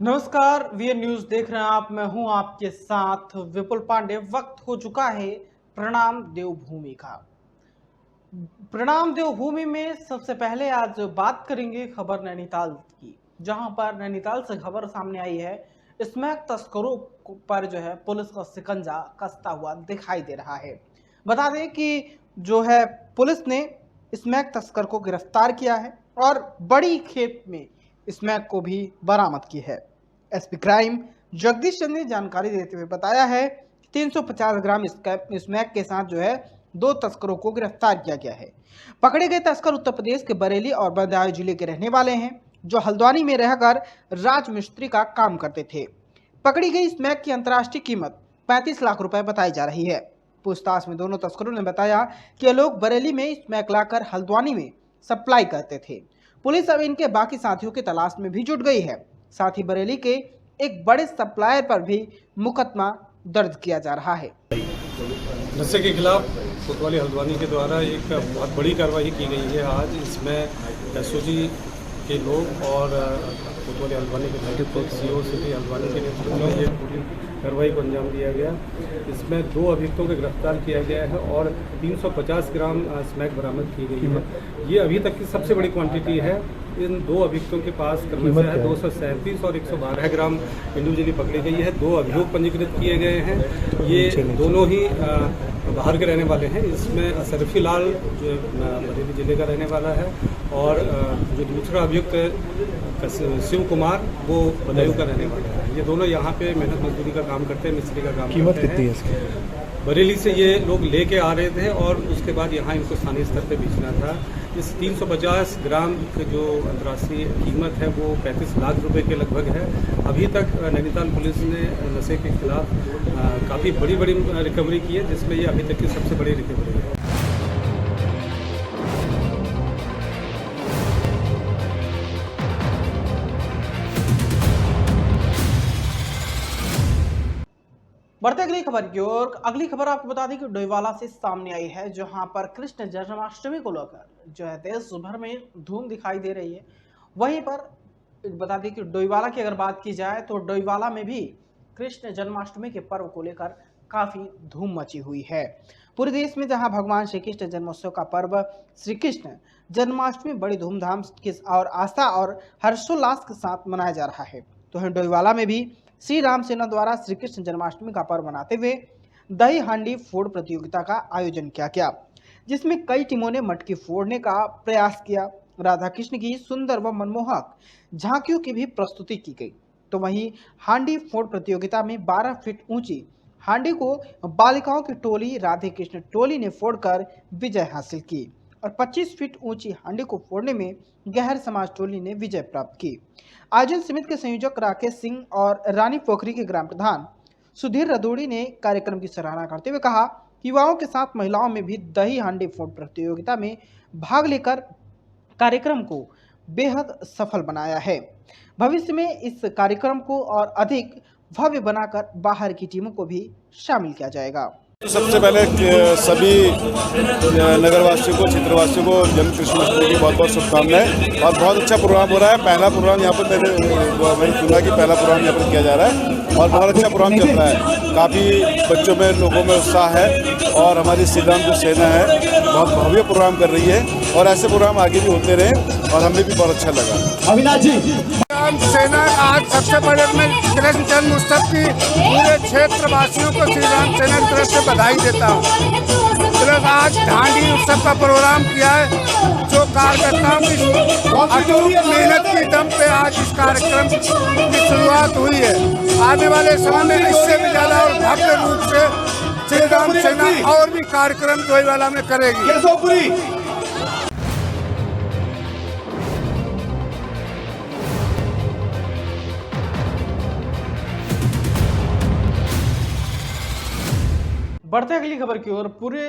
नमस्कार, VN news देख रहे हैं आप। मैं हूं आपके साथ विपुल पांडे। वक्त हो चुका है प्रणाम देवभूमि का। प्रणाम देवभूमि में सबसे पहले आज बात करेंगे खबर नैनीताल की, जहां पर नैनीताल से खबर सामने आई है। स्मैक तस्करों पर जो है पुलिस का शिकंजा कसता हुआ दिखाई दे रहा है। बता दें कि जो है पुलिस ने स्मैक तस्कर को गिरफ्तार किया है और बड़ी खेप में स्मैक को भी बरामद की है। एसपी क्राइम जगदीश चंद्र ने जानकारी देते हुए बताया है कि 350 ग्राम स्मैक के साथ जो है 2 तस्करों को गिरफ्तार किया गया है। पकड़े गए तस्कर उत्तर प्रदेश के बरेली और बदायूं जिले के रहने वाले हैं, जो हल्द्वानी में रहकर राजमिस्त्री का काम करते थे। पकड़ी गई स्मैक की अंतर्राष्ट्रीय कीमत 35 लाख रुपए बताई जा रही है। पूछताछ में दोनों तस्करों ने बताया कि ये लोग बरेली में स्मैक लाकर हल्द्वानी में सप्लाई करते थे। पुलिस अब इनके बाकी साथियों की तलाश में भी जुट गई है। साथ ही बरेली के एक बड़े सप्लायर पर भी मुकदमा दर्ज किया जा रहा है। नशे के खिलाफ कोतवाली हल्द्वानी के द्वारा एक बहुत बड़ी कार्रवाई की गई है। आज इसमें एसओजी के लोग और कोतवाली हल्द्वानी के सीओ सिटी हल्द्वानी के नेतृत्व में ये पूरी कार्रवाई को अंजाम दिया गया। इसमें 2 अभियुक्तों को गिरफ्तार किया गया है और 350 ग्राम स्मैक बरामद की गई है। ये अभी तक की सबसे बड़ी क्वांटिटी है। इन 2 अभियुक्तों के पास क्रमशः 237 और 112 ग्राम इंडिविजुअली पकड़ी गई है। 2 अभियोग पंजीकृत किए गए हैं। ये दोनों ही बाहर के रहने वाले हैं। इसमें सरफी लाल जो बरेली जिले का रहने वाला है और जो दूसरा अभियुक्त शिव कुमार वो बदायूं का रहने वाला है। ये दोनों यहाँ पे मेहनत मजदूरी का काम करते हैं, मिस्त्री का काम कीमत करते कितनी है हैं। इसकी? बरेली से ये लोग लेके आ रहे थे और उसके बाद यहाँ इनको स्थानीय स्तर पे बेचना था। इस 350 ग्राम की जो अंतर्राष्ट्रीय कीमत है वो 35 लाख रुपए के लगभग है। अभी तक नैनीताल पुलिस ने नशे के खिलाफ काफ़ी बड़ी रिकवरी की है, जिसमें ये अभी तक की सबसे बड़ी रिकवरी है। बढ़ते अगली खबर की ओर। अगली खबर आपको बता दें कि डोईवाला से सामने आई है, जहां पर कृष्ण जन्माष्टमी को लेकर जो है देश भर में धूम दिखाई दे रही है। वहीं पर बता दें कि डोईवाला की अगर बात की जाए तो डोईवाला में भी कृष्ण जन्माष्टमी के पर्व को लेकर काफी धूम मची हुई है। पूरे देश में जहां भगवान श्री कृष्ण जन्मोत्सव का पर्व श्री कृष्ण जन्माष्टमी बड़ी धूमधाम के और आस्था और हर्षोल्लास के साथ मनाया जा रहा है, तो वहीं डोईवाला में भी श्री राम सेना द्वारा श्री कृष्ण जन्माष्टमी का पर्व मनाते हुए दही हांडी फोड़ प्रतियोगिता का आयोजन किया गया, जिसमें कई टीमों ने मटकी फोड़ने का प्रयास किया। राधा कृष्ण की सुंदर व मनमोहक झांकियों की भी प्रस्तुति की गई। तो वहीं हांडी फोड़ प्रतियोगिता में 12 फीट ऊंची हांडी को बालिकाओं की टोली राधे कृष्ण टोली ने फोड़कर विजय हासिल की और 25 फीट ऊंची हांडी को फोड़ने में गहर समाज टोली ने विजय प्राप्त की। आयोजन समिति के संयोजक राकेश सिंह और रानी पोखरी के ग्राम प्रधान सुधीर रदोड़ी ने कार्यक्रम की सराहना करते हुए कहा कि युवाओं के साथ महिलाओं में भी दही हांडी फोड़ प्रतियोगिता में भाग लेकर कार्यक्रम को बेहद सफल बनाया है। भविष्य में इस कार्यक्रम को और अधिक भव्य बनाकर बाहर की टीमों को भी शामिल किया जाएगा। सबसे पहले सभी नगरवासियों को, क्षेत्रवासियों को जन्म कृष्णाष्टमी की बहुत बहुत शुभकामनाएं। और बहुत अच्छा प्रोग्राम हो रहा है। पहला प्रोग्राम यहाँ पर मैंने सुना कि पहला प्रोग्राम यहाँ पर किया जा रहा है और बहुत अच्छा प्रोग्राम चल रहा है। काफ़ी बच्चों में, लोगों में उत्साह है और हमारी श्री राम जो सेना है बहुत भव्य प्रोग्राम कर रही है और ऐसे प्रोग्राम आगे भी होते रहे और हमें भी बहुत अच्छा लगा। अविनाश जी, सेना आज सबसे बड़े मैं कृष्ण जन्म उत्सव की पूरे क्षेत्रवासियों को श्री राम सेना की तरफ से बधाई देता हूँ। प्लस आज दांडी उत्सव का प्रोग्राम किया है, जो कार्यकर्ताओं की अटूट मेहनत की दम पे आज इस कार्यक्रम की शुरुआत हुई है। आने वाले समय में इससे भी ज्यादा और भव्य रूप से श्री राम सेना और भी कार्यक्रम डोईवाला में करेगी। बढ़ते अगली खबर की ओर। पूरे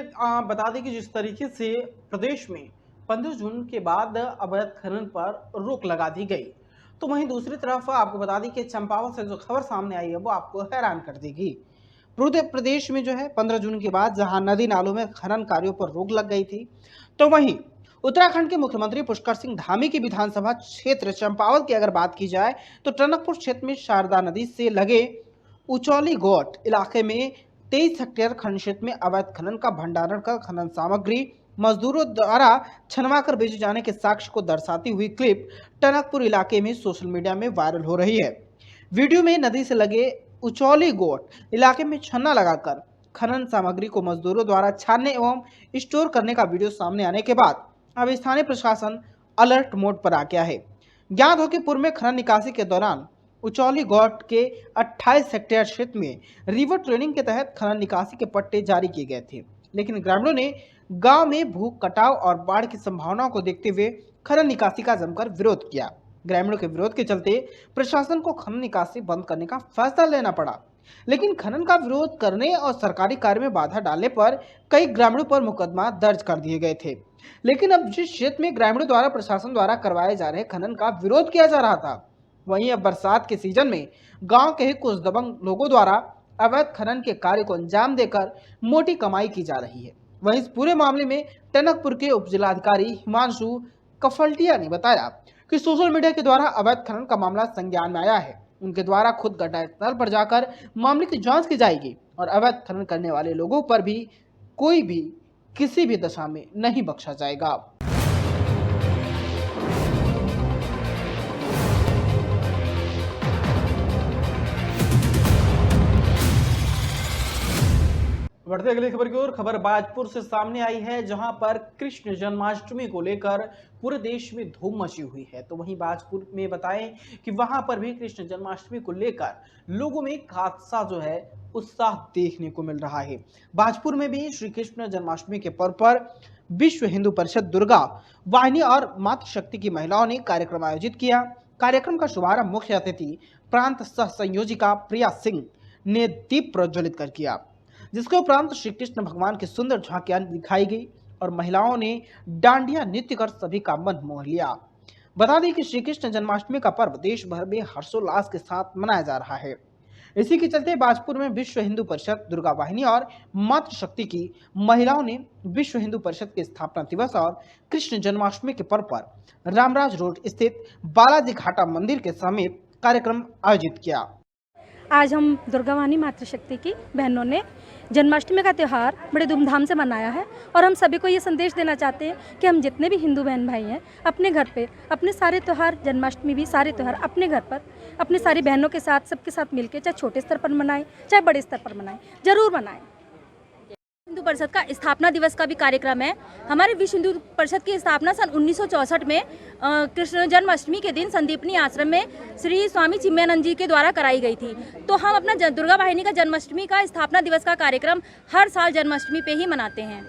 बता दें कि जिस तरीके से प्रदेश में 15 जून के बाद अवैध खनन पर रोक लगा दी गई, तो वहीं दूसरी तरफ आपको बता दें कि चंपावत से जो खबर सामने आई है वो आपको हैरान कर देगी। पूरे प्रदेश में जो है 15 जून के बाद जहां नदी नालों में खनन कार्यों पर रोक लग गई थी, तो वहीं उत्तराखंड के मुख्यमंत्री पुष्कर सिंह धामी की विधानसभा क्षेत्र चंपावत की अगर बात की जाए तो टनकपुर क्षेत्र में शारदा नदी से लगे उचौली गोट इलाके में 23 हेक्टेयर खनन क्षेत्र में अवैध खनन का भंडारण कर खनन सामग्री मजदूरों द्वारा छनवाकर बेचे जाने के साक्ष्य को दर्शाती हुई क्लिप टनकपुर इलाके में सोशल मीडिया में वायरल हो रही है। वीडियो में नदी से लगे उचौली गोट इलाके में छन्ना लगाकर खनन सामग्री को मजदूरों द्वारा छानने एवं स्टोर करने का वीडियो सामने आने के बाद अब स्थानीय प्रशासन अलर्ट मोड पर आ गया है। ज्ञात हो कि पूर्व में खनन निकासी के दौरान उचौली गोट के 28 हेक्टेयर क्षेत्र में रिवर ट्रेनिंग के तहत खनन निकासी के पट्टे जारी किए गए थे, लेकिन ग्रामीणों ने गांव में भूख कटाव और बाढ़ की संभावनाओं को देखते हुए खनन निकासी का जमकर विरोध किया। ग्रामीणों के विरोध के चलते प्रशासन को खनन निकासी बंद करने का फैसला लेना पड़ा, लेकिन खनन का विरोध करने और सरकारी कार्य में बाधा डालने पर कई ग्रामीणों पर मुकदमा दर्ज कर दिए गए थे। लेकिन अब जिस क्षेत्र में ग्रामीणों द्वारा प्रशासन द्वारा करवाए जा रहे खनन का विरोध किया जा रहा था, वहीं अब बरसात के सीजन में गांव के ही कुछ दबंग लोगों द्वारा अवैध खनन के कार्य को अंजाम देकर मोटी कमाई की जा रही है। वहीं इस पूरे मामले में टनकपुर के उप जिलाधिकारी हिमांशु कफल्टिया ने बताया कि सोशल मीडिया के द्वारा अवैध खनन का मामला संज्ञान में आया है। उनके द्वारा खुद घटनास्थल पर जाकर मामले की जांच की जाएगी और अवैध खनन करने वाले लोगों पर भी कोई भी किसी भी दशा में नहीं बख्शा जाएगा। बढ़ते अगली खबर की ओर। खबर बाजपुर से सामने आई है, जहां पर कृष्ण जन्माष्टमी को लेकर पूरे देश में धूम मची हुई है। तो वहीं बाजपुर में बताएं कि वहां पर भी कृष्ण जन्माष्टमी को लेकर लोगों में खासा जो है उत्साह देखने को मिल रहा है। बाजपुर में भी श्री कृष्ण जन्माष्टमी के पर्व पर विश्व हिंदू परिषद दुर्गा वाहिनी और मातृशक्ति की महिलाओं ने कार्यक्रम आयोजित किया। कार्यक्रम का शुभारंभ मुख्य अतिथि प्रांत सह संयोजिका प्रिया सिंह ने दीप प्रज्वलित कर किया, जिसके उपरांत श्री कृष्ण भगवान की सुंदर झांकियां दिखाई गई और महिलाओं ने डांडिया नृत्य कर सभी का मन मोह लिया। बता दें कि श्री कृष्ण जन्माष्टमी का पर्व देश भर में हर्षोल्लास के साथ मनाया जा रहा है। इसी के चलते बाजपुर में विश्व हिंदू परिषद दुर्गा वाहिनी और मातृशक्ति की महिलाओं ने विश्व हिंदू परिषद के स्थापना दिवस और कृष्ण जन्माष्टमी के पर्व पर रामराज रोड स्थित बालाजी घाटा मंदिर के समीप कार्यक्रम आयोजित किया। आज हम दुर्गा वाहिनी मातृशक्ति की बहनों ने जन्माष्टमी का त्यौहार बड़े धूमधाम से मनाया है और हम सभी को ये संदेश देना चाहते हैं कि हम जितने भी हिंदू बहन भाई हैं अपने घर पे अपने सारे त्यौहार, जन्माष्टमी भी सारे त्यौहार अपने घर पर अपने सारी बहनों के साथ सबके साथ मिलकर, चाहे छोटे स्तर पर मनाएं चाहे बड़े स्तर पर मनाएं, जरूर मनाएं। हिंदू परिषद का स्थापना दिवस का भी कार्यक्रम है। हमारे विश्व हिंदू परिषद की स्थापना सन 1964 में कृष्ण जन्माष्टमी के दिन संदीपनी आश्रम में श्री स्वामी चिन्मयानंद जी के द्वारा कराई गई थी। तो हम अपना दुर्गा वाहिनी का जन्माष्टमी का स्थापना दिवस का कार्यक्रम हर साल जन्माष्टमी पे ही मनाते हैं।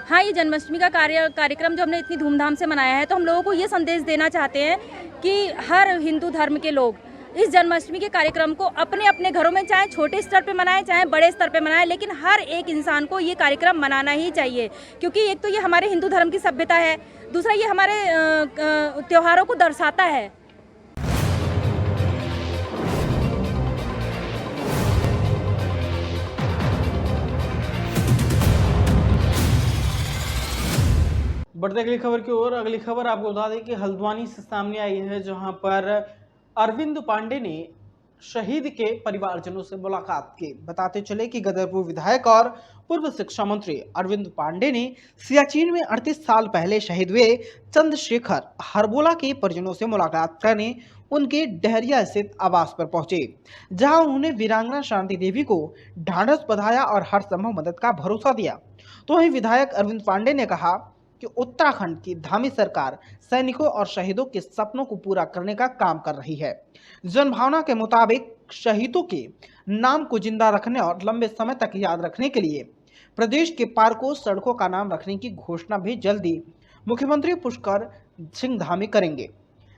हाँ, ये जन्माष्टमी का कार्यक्रम जो हमने इतनी धूमधाम से मनाया है, तो हम लोगों को ये संदेश देना चाहते हैं कि हर हिंदू धर्म के लोग इस जन्माष्टमी के कार्यक्रम को अपने अपने घरों में चाहे छोटे स्तर पे मनाएं चाहे बड़े स्तर पे मनाएं, लेकिन हर एक इंसान को ये कार्यक्रम मनाना ही चाहिए, क्योंकि एक तो ये हमारे हिंदू धर्म की सभ्यता है, दूसरा ये हमारे त्योहारों को दर्शाता है। बढ़ते अगली खबर की ओर। अगली खबर आपको बता दें कि हल्द्वानी से सामने आई है, जहां पर अरविंद पांडे ने शहीद के परिवारजनों से मुलाकात की। बताते चले कि गदरपुर विधायक और पूर्व शिक्षा मंत्री अरविंद पांडे ने सियाचिन में 38 साल पहले शहीद हुए चंद्रशेखर हरबोला के परिजनों से मुलाकात करने उनके डहरिया स्थित आवास पर पहुंचे, जहां उन्होंने वीरांगना शांति देवी को ढांढस बंधाया और हर संभव मदद का भरोसा दिया। तो वहीं विधायक अरविंद पांडे ने कहा कि उत्तराखंड की धामी सरकार सैनिकों और शहीदों के सपनों को पूरा करने का काम कर रही है। जनभावना के मुताबिक शहीदों के नाम को जिंदा रखने और लंबे समय तक याद रखने के लिए प्रदेश के पार्कों, सड़कों का नाम रखने की घोषणा भी जल्दी मुख्यमंत्री पुष्कर सिंह धामी करेंगे।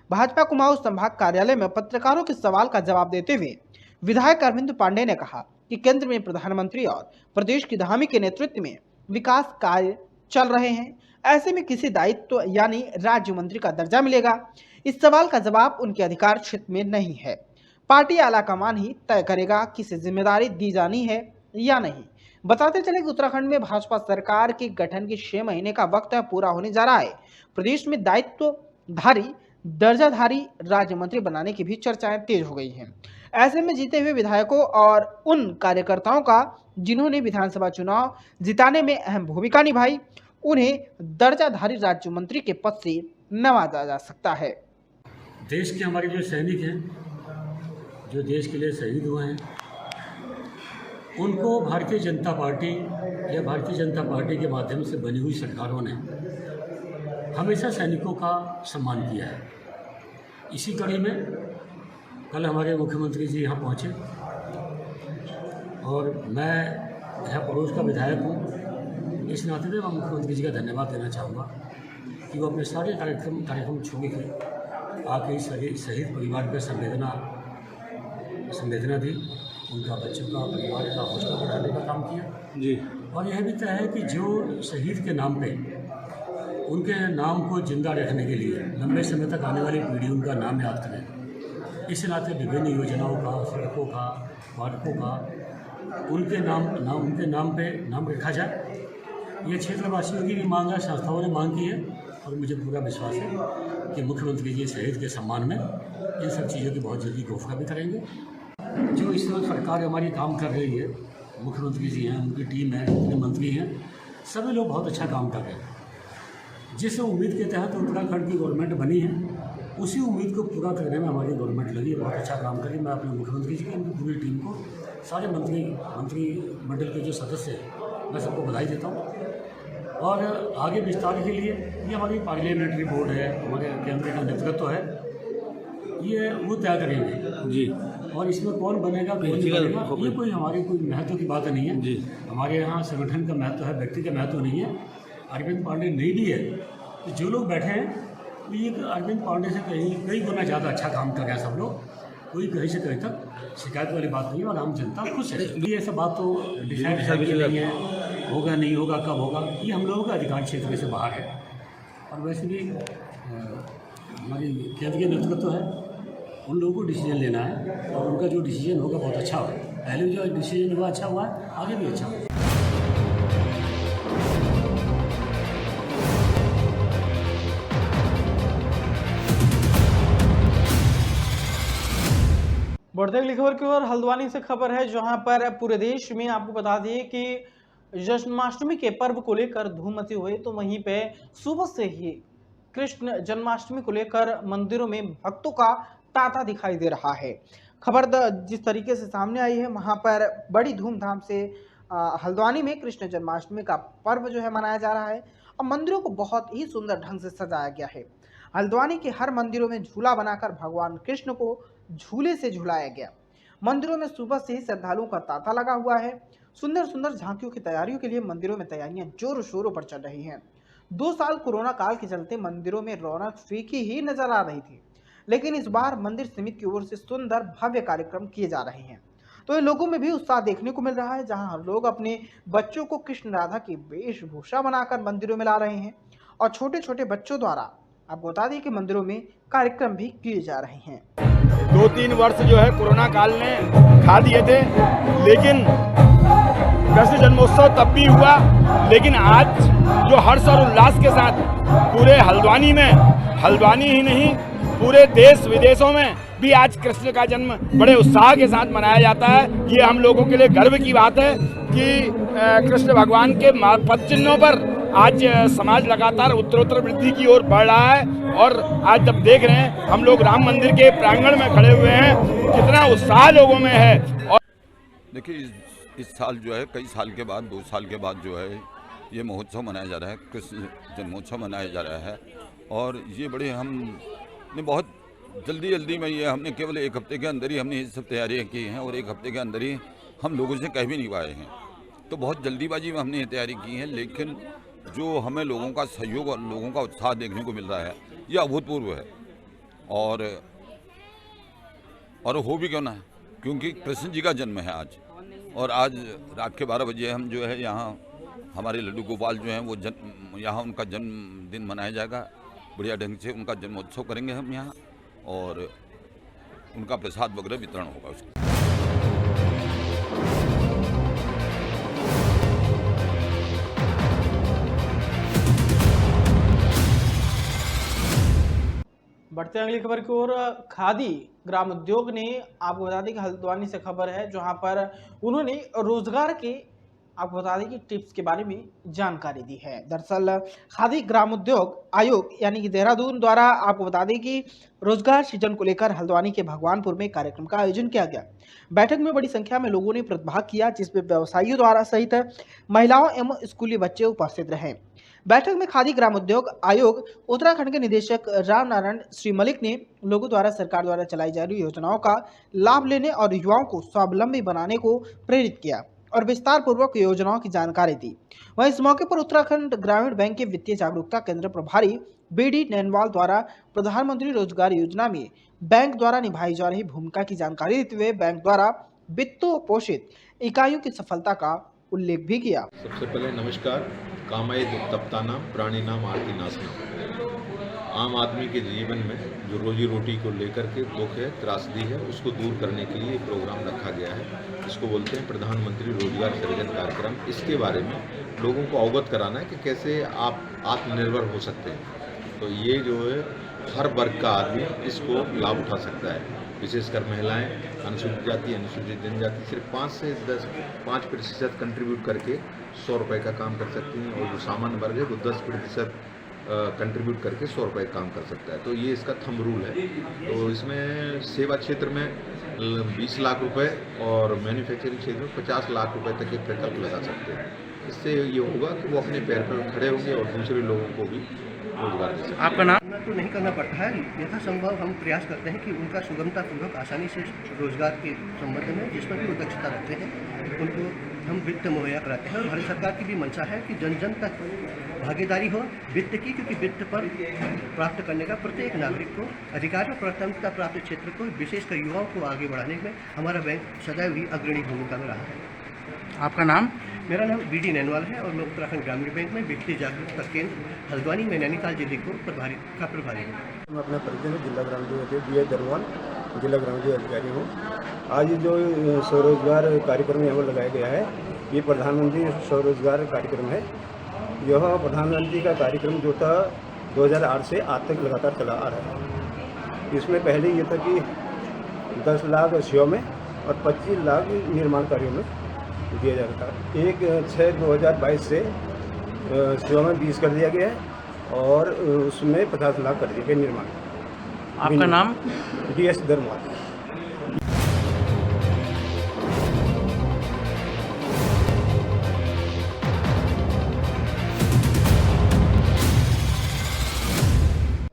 भाजपा कुमाऊं संभाग कार्यालय में पत्रकारों के सवाल का जवाब देते हुए विधायक अरविंद पांडे ने कहा कि केंद्र में प्रधानमंत्री और प्रदेश की धामी के नेतृत्व में विकास कार्य चल रहे हैं, ऐसे में किसी दायित्व यानी राज्य मंत्री का दर्जा मिलेगा। इस सवाल का जवाब उनके अधिकार क्षेत्र में नहीं है। पार्टी आलाकमान ही तय करेगा किसे जिम्मेदारी दी जानी है या नहीं। बताते चले कि उत्तराखंड में भाजपा सरकार के गठन के 6 महीने का वक्त पूरा होने जा रहा है। प्रदेश में दायित्वधारी दर्जाधारी राज्य मंत्री बनाने की भी चर्चाएं तेज हो गई हैं। ऐसे में जीते हुए विधायकों और उन कार्यकर्ताओं का जिन्होंने विधानसभा चुनाव जिताने में अहम भूमिका निभाई, उन्हें दर्जाधारी राज्य मंत्री के पद से नवाजा जा सकता है। देश के हमारे जो सैनिक हैं, जो देश के लिए शहीद हुए हैं, उनको भारतीय जनता पार्टी या भारतीय जनता पार्टी के माध्यम से बनी हुई सरकारों ने हमेशा सैनिकों का सम्मान किया है। इसी कड़ी में कल हमारे मुख्यमंत्री जी यहाँ पहुँचे और मैं यहाँ पड़ोस का विधायक हूँ। इस नाते मैं मुख्यमंत्री जी का धन्यवाद देना चाहूँगा कि वो अपने सारे कार्यक्रम छोड़ के आके इस शहीद परिवार पर संवेदना दी, उनका बच्चों का परिवार का हौसला बढ़ाने का काम किया जी। और यह भी तय है कि जो शहीद के नाम पे उनके नाम को जिंदा रखने के लिए लंबे समय तक आने वाली पीढ़ी उनका नाम याद करें। इस नाते विभिन्न योजनाओं का, सड़कों का, पार्कों का उनके नाम पे नाम रखा जाए। ये क्षेत्रवासियों की भी मांग है, संस्थाओं ने मांग की है और मुझे पूरा विश्वास है कि मुख्यमंत्री जी शहीद के सम्मान में इन सब चीज़ों की बहुत जल्दी घोषणा भी करेंगे। जो इस समय सरकार हमारी काम कर रही है, मुख्यमंत्री जी हैं, उनकी टीम है, उनके मंत्री हैं, सभी लोग बहुत अच्छा काम कर रहे हैं। जिस उम्मीद के तहत उत्तराखंड की गवर्नमेंट बनी है, उसी उम्मीद को पूरा करने में हमारी गवर्नमेंट लगी है, बहुत अच्छा काम करी। मैं अपने मुख्यमंत्री जी की, उनकी पूरी टीम को, सारे मंत्रिमंडल के जो सदस्य हैं, मैं सबको बधाई देता हूँ। और आगे विस्तार के लिए ये हमारी पार्लियामेंट्री बोर्ड है, हमारे केंद्र का नेतृत्व है, ये वो तय करेंगे जी। और इसमें कौन बनेगा कौन नहीं बनेगा, ये कोई हमारी कोई महत्व की बात नहीं है जी। हमारे यहाँ संगठन का महत्व है, व्यक्ति का महत्व नहीं है। अरविंद पांडे नहीं भी है तो जो लोग बैठे हैं ये अरविंद पांडे से कई गुना ज़्यादा अच्छा काम कर रहे हैं सब लोग। कोई कहीं से कहीं तक शिकायत वाली बात नहीं है और आम जनता खुश है। ये सब बात तो डिसाइड नहीं है, होगा नहीं होगा, कब होगा, ये हम लोगों का अधिकार क्षेत्र से बाहर है। और वैसे भी हमारी केंद्रीय नेतृत्व है, उन लोगों को डिसीजन लेना है और उनका जो डिसीजन होगा बहुत अच्छा होगा। पहले जो डिसीजन हुआ अच्छा हुआ है, आगे भी अच्छा होगा। बढ़ते अगली खबर की ओर हल्द्वानी से खबर है, जहां पर पूरे देश में आपको बता दें कि जन्माष्टमी के पर्व को लेकर धूम मची हुई, तो वहीं पे सुबह से ही कृष्ण जन्माष्टमी को लेकर मंदिरों में भक्तों का तांता दिखाई दे रहा है। खबर जिस तरीके से सामने आई है, वहां पर बड़ी धूमधाम से हल्द्वानी में कृष्ण जन्माष्टमी का पर्व जो है मनाया जा रहा है और मंदिरों को बहुत ही सुंदर ढंग से सजाया गया है। हल्द्वानी के हर मंदिरों में झूला बनाकर भगवान कृष्ण को झूले से झुलाया गया। मंदिरों में सुबह से ही श्रद्धालुओं का तांता लगा हुआ है। सुंदर सुंदर झांकियों की तैयारियों के लिए मंदिरों में तैयारियां जोरों शोरों पर चल रही हैं। 2 साल कोरोना काल के चलते मंदिरों में रौनक फीकी ही नजर आ रही थी, लेकिन इस बार मंदिर समिति की ओर से सुंदर भव्य कार्यक्रम किए जा रहे हैं, तो ये लोगों में भी उत्साह देखने को मिल रहा है, जहां लोग अपने बच्चों को कृष्ण राधा की वेशभूषा बनाकर मंदिरों में ला रहे हैं और छोटे छोटे बच्चों द्वारा आपको बता दें कि मंदिरों में कार्यक्रम भी किए जा रहे हैं। 2-3 वर्ष जो है कोरोना काल ने खा दिए थे, लेकिन कृष्ण जन्मोत्सव तब भी हुआ। लेकिन आज जो हर्ष और उल्लास के साथ पूरे हल्द्वानी में, हल्द्वानी ही नहीं पूरे देश विदेशों में भी आज कृष्ण का जन्म बड़े उत्साह के साथ मनाया जाता है। ये हम लोगों के लिए गर्व की बात है कि कृष्ण भगवान के पद चिन्हों पर आज समाज लगातार उत्तरोत्तर वृद्धि की ओर बढ़ रहा है। और आज जब देख रहे हैं हम लोग राम मंदिर के प्रांगण में खड़े हुए हैं, कितना उत्साह लोगों में है। और देखिए इस साल जो है कई साल के बाद, 2 साल के बाद जो है ये महोत्सव मनाया जा रहा है, कृष्ण जन्मोत्सव मनाया जा रहा है। और ये बड़े हमने बहुत जल्दी में, ये हमने केवल 1 हफ्ते के अंदर ही हमने ये सब तैयारियाँ की हैं और 1 हफ्ते के अंदर ही हम लोगों से कह भी नहीं पाए हैं। तो बहुत जल्दीबाजी में हमने ये तैयारी की है, लेकिन जो हमें लोगों का सहयोग और लोगों का उत्साह देखने को मिल रहा है ये अभूतपूर्व है। और हो भी क्यों ना है, क्योंकि कृष्ण जी का जन्म है आज। और आज रात के 12 बजे हम जो है यहाँ हमारे लड्डू गोपाल जो हैं वो यहाँ उनका जन्मदिन मनाया जाएगा। बढ़िया ढंग से उनका जन्मोत्सव करेंगे हम यहाँ और उनका प्रसाद वगैरह वितरण होगा उसका। बढ़ते अगली खबर की ओर। खादी ग्राम उद्योग ने, आपको बता दें कि हल्द्वानी से खबर है, जहां पर उन्होंने रोजगार के, आपको बता दें कि टिप्स के बारे में जानकारी दी है। दरअसल खादी ग्राम उद्योग आयोग यानी कि देहरादून द्वारा आपको बता दें कि रोजगार सृजन को लेकर हल्द्वानी के भगवानपुर में कार्यक्रम का आयोजन किया गया। बैठक में बड़ी संख्या में लोगों ने प्रतिभाग किया, जिसमें व्यवसायियों द्वारा सहित महिलाओं एवं स्कूली बच्चे उपस्थित रहे। बैठक में खादी ग्राम उद्योग आयोग उत्तराखंड के निदेशक राम नारायण श्री मलिक ने लोगों द्वारा सरकार द्वारा चलाई जा रही योजनाओं का लाभ लेने और युवाओं को स्वावलंबी बनाने को प्रेरित किया और विस्तार पूर्वक योजनाओं की जानकारी दी। वहीं इस मौके पर उत्तराखंड ग्रामीण बैंक के वित्तीय जागरूकता केंद्र प्रभारी बीडी नैनवाल द्वारा प्रधानमंत्री रोजगार योजना में बैंक द्वारा निभाई जा रही भूमिका की जानकारी देते हुए बैंक द्वारा वित्तो पोषित इकाइयों की सफलता का उल्लेख भी किया। सबसे पहले नमस्कार। कामय तप्ता नाम प्राणी नाम आरती नाशना। आम आदमी के जीवन में जो रोजी रोटी को लेकर के दुख है, त्रासदी है, उसको दूर करने के लिए प्रोग्राम रखा गया है। इसको बोलते हैं प्रधानमंत्री रोजगार सृजन कार्यक्रम। इसके बारे में लोगों को अवगत कराना है कि कैसे आप आत्मनिर्भर हो सकते हैं। तो ये जो है हर वर्ग का आदमी इसको लाभ उठा सकता है, विशेषकर महिलाएं, अनुसूचित जाति, अनुसूचित जनजाति सिर्फ 5% कंट्रीब्यूट करके 100 रुपये का काम कर सकती हैं, और जो सामान्य वर्ग है वो 10% कंट्रीब्यूट करके 100 रुपये का काम कर सकता है। तो ये इसका थंब रूल है। तो इसमें सेवा क्षेत्र में 20 लाख रुपए और मैन्युफैक्चरिंग क्षेत्र में 50 लाख रुपए तक के प्रकल्प लगा सकते हैं। इससे ये होगा कि वो अपने पैर पर खड़े होंगे और दूसरे लोगों को भी रोजगार दे सकते। आपका नाम? तो नहीं करना पड़ता है, यथासंभव हम प्रयास करते हैं कि उनका सुगमतापूर्वक आसानी से रोजगार के संबंध में जिसमें भी वो दक्षता रखते हैं उनको हम वित्त मुहैया कराते हैं। और भारत सरकार की भी मंशा है कि जन जन तक भागीदारी हो वित्त की, क्योंकि वित्त पर प्राप्त करने का प्रत्येक नागरिक को अधिकार और प्राथमिकता प्राप्त क्षेत्र को, विशेषकर युवाओं को आगे बढ़ाने में हमारा बैंक सदैव ही अग्रणी भूमिका में रहा है। आपका नाम? मेरा नाम बीडी नैनवाल है और मैं उत्तराखंड ग्रामीण बैंक में वित्तीय जागरूकता केंद्र हल्द्वानी में नैनीताल जिले को प्रभारी हूँ। मैं अपना परिचय जिला ग्रामीण बी दरवान जिला ग्रामीण अधिकारी हूँ। आज जो स्वरोजगार कार्यक्रम यहाँ पर लगाया गया है, ये प्रधानमंत्री स्वरोजगार कार्यक्रम है। यह प्रधानमंत्री का कार्यक्रम जो था 2008 से आज तक लगातार चला आ रहा है। इसमें पहले ये था कि 10 लाख सेवा में और 25 लाख निर्माण कार्यों में दिया जा रहा था। 1/6/2022 से सेवा में 20 कर दिया गया है और उसमें 50 लाख कर दिया गया निर्माण। आपका नाम? DS धर्मवाल।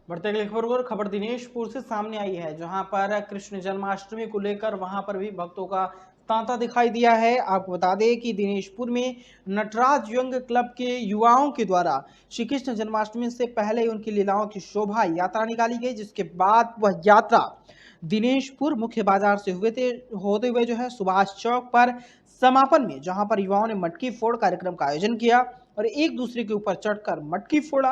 बढ़ते अगली खबर दिनेशपुर से सामने आई है, जहां पर कृष्ण जन्माष्टमी को लेकर वहां पर भी भक्तों का तांता दिखाई दिया है। आपको बता दें कि दिनेशपुर में नटराज यंग क्लब के युवाओं के द्वारा श्री कृष्ण जन्माष्टमी से पहले उनकी लीलाओं की शोभा यात्रा निकाली गई, जिसके बाद वह यात्रा दिनेशपुर मुख्य बाजार से होते हुए जो है सुभाष चौक पर समापन में, जहां पर युवाओं ने मटकी फोड़ कार्यक्रम का आयोजन किया और एक दूसरे के ऊपर चढ़कर मटकी फोड़ा।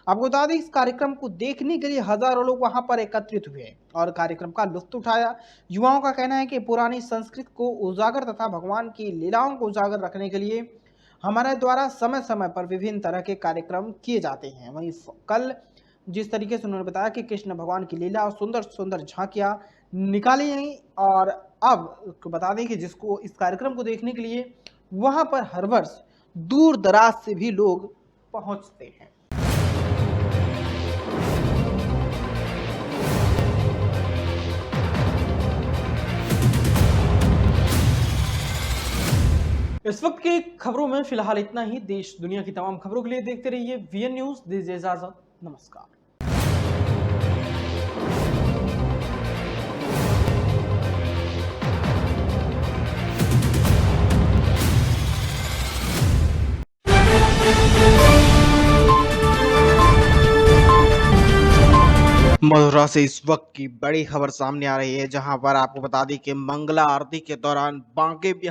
आपको बता दें इस कार्यक्रम को देखने के लिए हजारों लोग वहां पर एकत्रित हुए और कार्यक्रम का लुत्फ उठाया। युवाओं का कहना है कि पुरानी संस्कृति को उजागर तथा भगवान की लीलाओं को उजागर रखने के लिए हमारे द्वारा समय समय पर विभिन्न तरह के कार्यक्रम किए जाते हैं। वहीं कल जिस तरीके से उन्होंने बताया कि कृष्ण भगवान की लीला और सुंदर सुंदर झांकियां निकाली गई, और अब बता दें कि जिसको इस कार्यक्रम को देखने के लिए वहां पर हर वर्ष दूर दराज से भी लोग पहुंचते हैं। इस वक्त की खबरों में फिलहाल इतना ही। देश दुनिया की तमाम खबरों के लिए देखते रहिए VN न्यूज। दीजिए इजाजत, नमस्कार। मथुरा से इस वक्त की बड़ी खबर सामने आ रही है, जहां पर आपको बता दें कि मंगला आरती के दौरान बांके बिहार